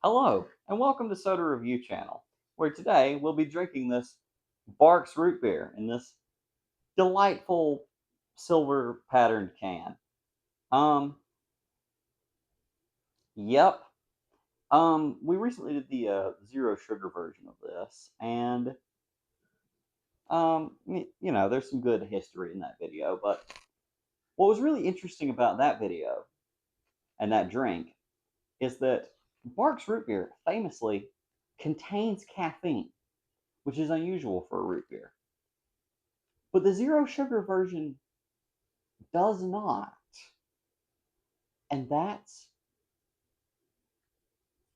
Hello, and welcome to Soda Review Channel, where today we'll be drinking this Barq's root beer in this delightful silver patterned can. Um, yep. We recently did the zero sugar version of this, and there's some good history in that video. But what was really interesting about that video and that drink is that Barq's root beer famously contains caffeine, which is unusual for a root beer. But the zero sugar version does not. And that's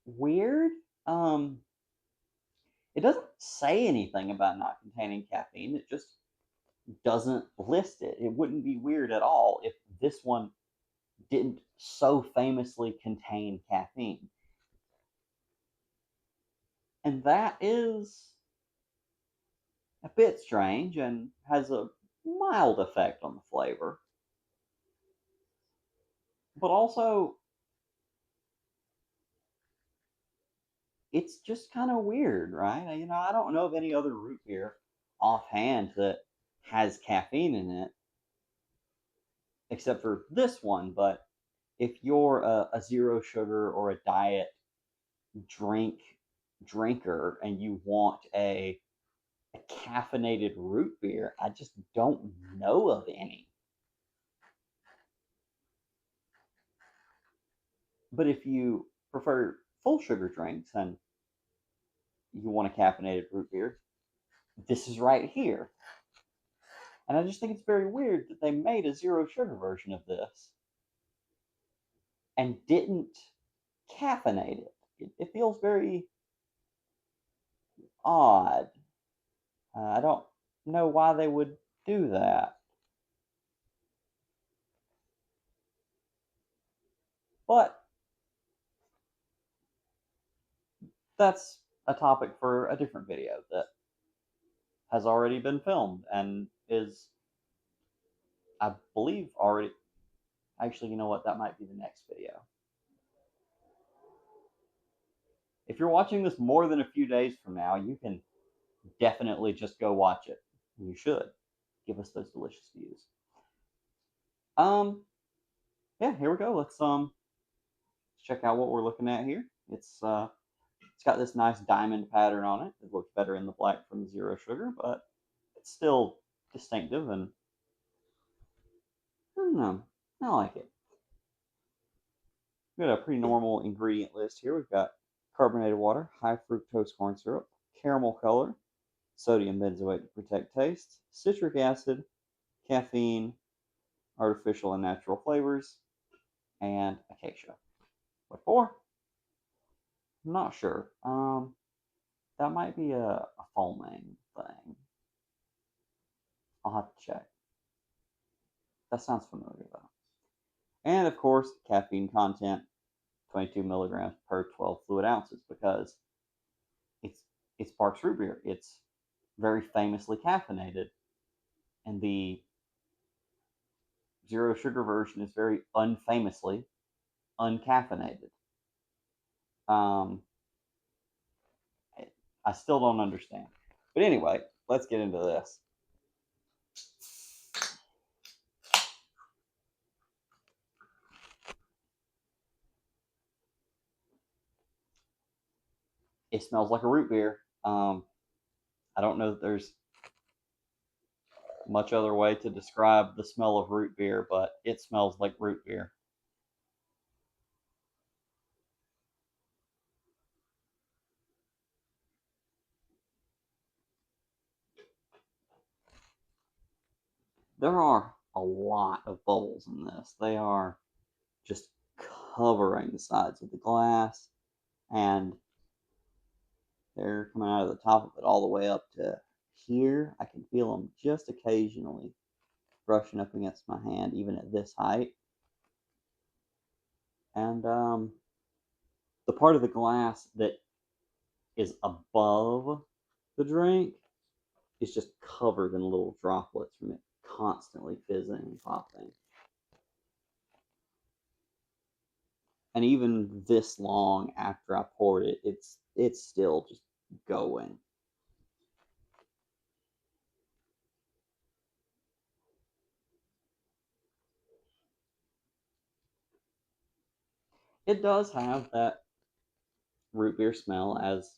weird. Um, it doesn't say anything about not containing caffeine. It just doesn't list it. It wouldn't be weird at all if this one didn't so famously contain caffeine. And that is a bit strange and has a mild effect on the flavor. But also, it's just kind of weird, right? I don't know of any other root beer offhand that has caffeine in it, except for this one. But if you're a zero sugar or a diet drinker and you want a caffeinated root beer, I just don't know of any. But if you prefer full sugar drinks and you want a caffeinated root beer, this is right here. And I just think it's very weird that they made a zero sugar version of this and didn't caffeinate it. It feels very odd. I don't know why they would do that. But that's a topic for a different video that has already been filmed and is, I believe, already. Actually, you know what? That might be the next video. If you're watching this more than a few days from now, you can definitely just go watch it. You should give us those delicious views. Um, yeah, here we go. Let's check out what we're looking at here. It's got this nice diamond pattern on it. It looks better in the black from the zero sugar, but it's still distinctive, and I don't know. I like it. We've got a pretty normal ingredient list here. We've got carbonated water, high fructose corn syrup, caramel color, sodium benzoate to protect taste, citric acid, caffeine, artificial and natural flavors, and acacia. What for? I'm not sure. That might be a foaming thing. I'll have to check. That sounds familiar though. And of course, caffeine content, 22 milligrams per 12 fluid ounces, because it's it's Barq's root beer. It's very famously caffeinated, and the zero sugar version is very unfamously uncaffeinated. Um, I still don't understand. But anyway, let's get into this. It smells like a root beer. I don't know that there's much other way to describe the smell of root beer, but it smells like root beer. There are a lot of bubbles in this. They are just covering the sides of the glass, and they're coming out of the top of it all the way up to here. I can feel them just occasionally brushing up against my hand, even at this height. And the part of the glass that is above the drink is just covered in little droplets from it constantly fizzing and popping. And even this long after I poured it, it's still just going. It does have that root beer smell, as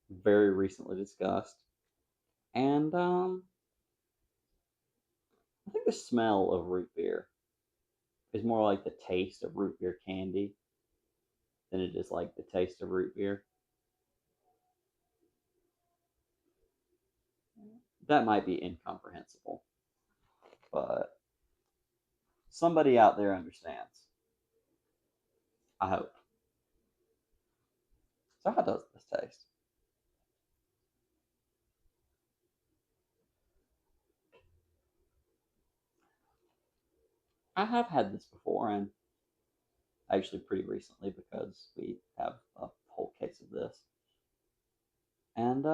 very recently discussed, and I think the smell of root beer is more like the taste of root beer candy than it is like the taste of root beer. That might be incomprehensible, but somebody out there understands. I hope. So, how does this taste? I have had this before, and actually pretty recently because we have a whole case of this, and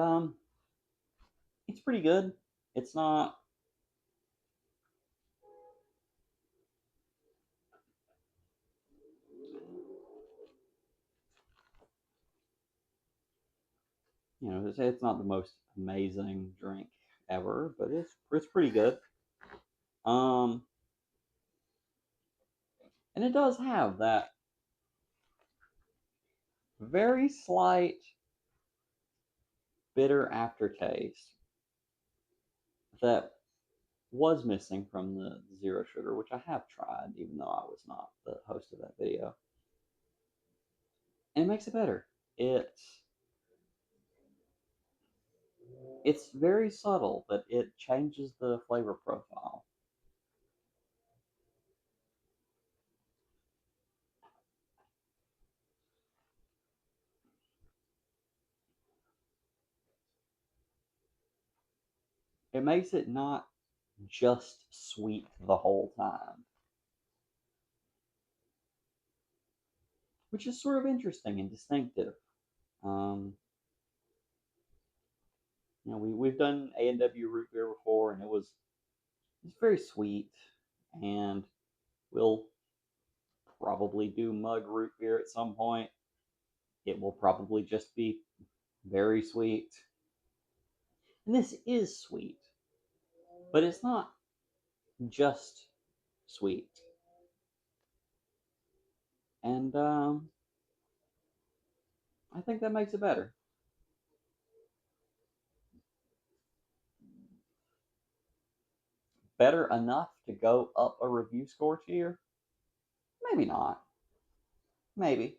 it's pretty good. It's not, it's not the most amazing drink ever, but it's pretty good. Um, and it does have that very slight bitter aftertaste that was missing from the zero sugar, which I have tried, even though I was not the host of that video, and it makes it better. It's very subtle, but it changes the flavor profile. It makes it not just sweet the whole time, which is sort of interesting and distinctive. Um, we've done A&W root beer before, and it's very sweet, and we'll probably do mug root beer at some point. It will probably just be very sweet, and this is sweet, but it's not just sweet, and I think that makes it better. Better enough to go up a review score tier? Maybe not. Maybe.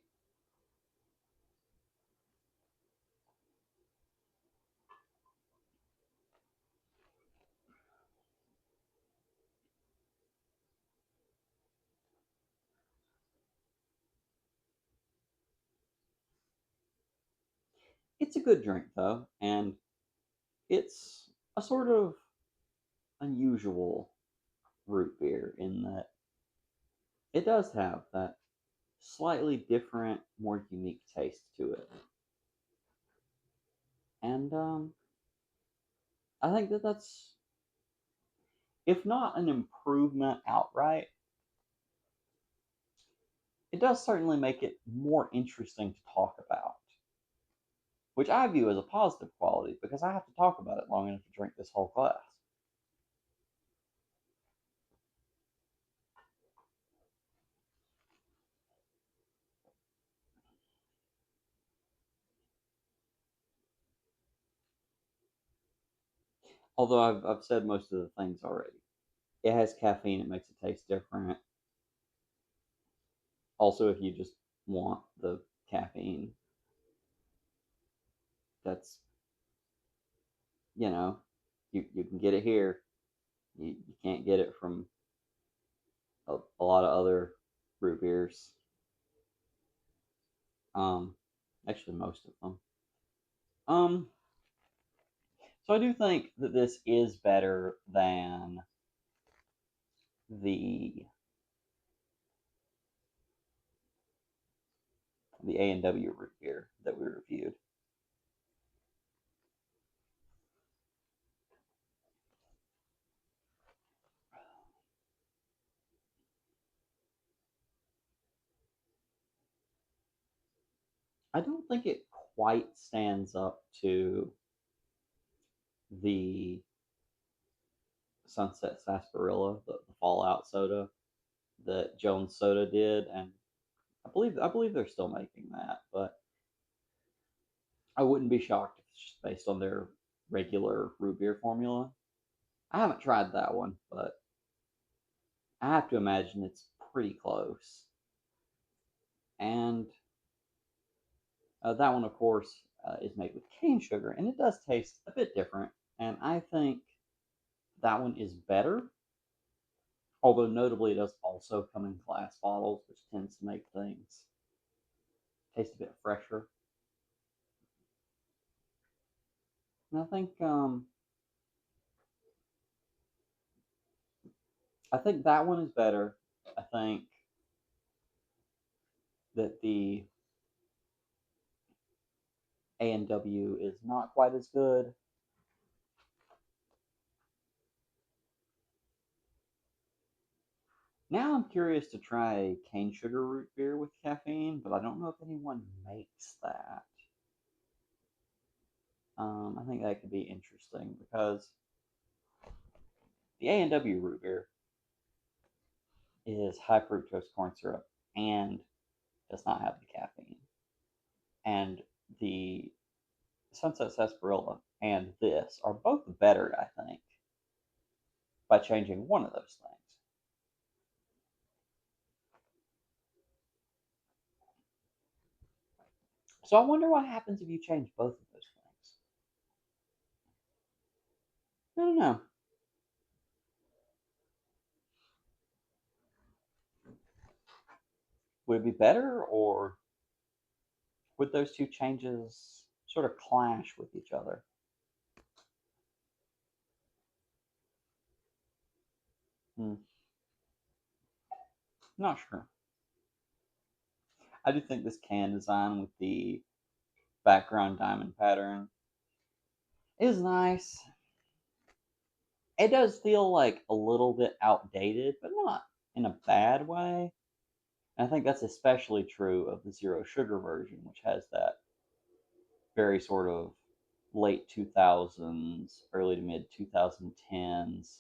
It's a good drink though, and it's a sort of unusual root beer in that it does have that slightly different, more unique taste to it. And I think that's, if not an improvement outright, it does certainly make it more interesting to talk about, which I view as a positive quality because I have to talk about it long enough to drink this whole glass. Although I've said most of the things already. It has caffeine, it makes it taste different. Also, if you just want the caffeine, that's, you know, you can get it here. You can't get it from a lot of other root beers. Um, Actually, most of them. Um, so I do think that this is better than the the A&W root beer that we reviewed. I don't think it quite stands up to the Sunset Sarsaparilla, the Fallout soda that Jones Soda did, and I believe they're still making that, but I wouldn't be shocked if it's just based on their regular root beer formula. I haven't tried that one, but I have to imagine it's pretty close. And that one, of course, is made with cane sugar, and it does taste a bit different. And I think that one is better, although notably it does also come in glass bottles, which tends to make things taste a bit fresher. And I think that one is better. I think that the A&W is not quite as good. Now I'm curious to try cane sugar root beer with caffeine, but I don't know if anyone makes that. I think that could be interesting because the A&W root beer is high fructose corn syrup and does not have the caffeine. And the Sunset Sarsaparilla and this are both better, I think, by changing one of those things. So I wonder what happens if you change both of those things. I don't know. Would it be better, or would those two changes sort of clash with each other? Hmm. Not sure. I do think this can design with the background diamond pattern is nice. It does feel like a little bit outdated, but not in a bad way. And I think that's especially true of the zero sugar version, which has that very sort of late 2000s, early to mid 2010s,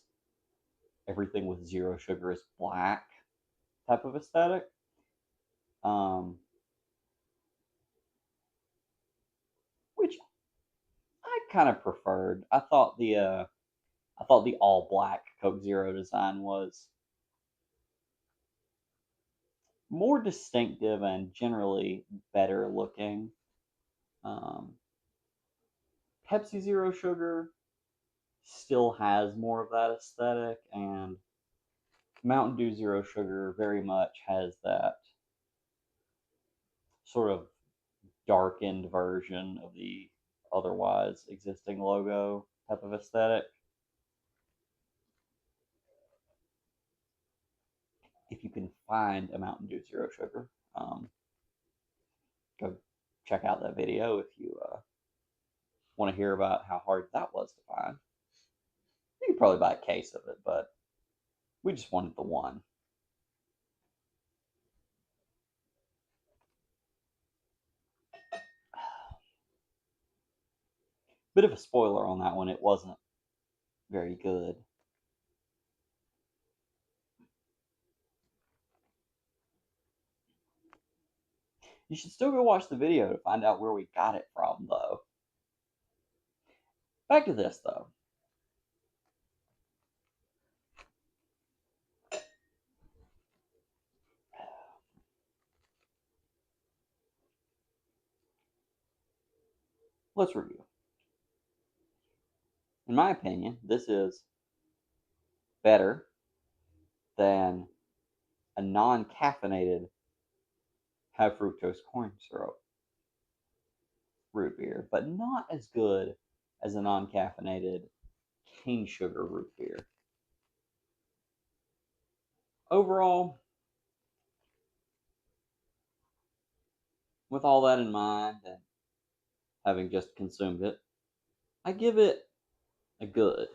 everything with zero sugar is black type of aesthetic. Um, which I kind of preferred. I thought the all black Coke Zero design was more distinctive and generally better looking. Um, Pepsi Zero Sugar still has more of that aesthetic, and Mountain Dew Zero Sugar very much has that sort of darkened version of the otherwise existing logo type of aesthetic. If you can find a Mountain Dew Zero Sugar, go check out that video if you want to hear about how hard that was to find. You could probably buy a case of it, but we just wanted the one. Bit of a spoiler on that one, it wasn't very good. You should still go watch the video to find out where we got it from, though. Back to this, though. Let's review. In my opinion, this is better than a non caffeinated high fructose corn syrup root beer, but not as good as a non caffeinated cane sugar root beer. Overall, with all that in mind and having just consumed it, I give it a good.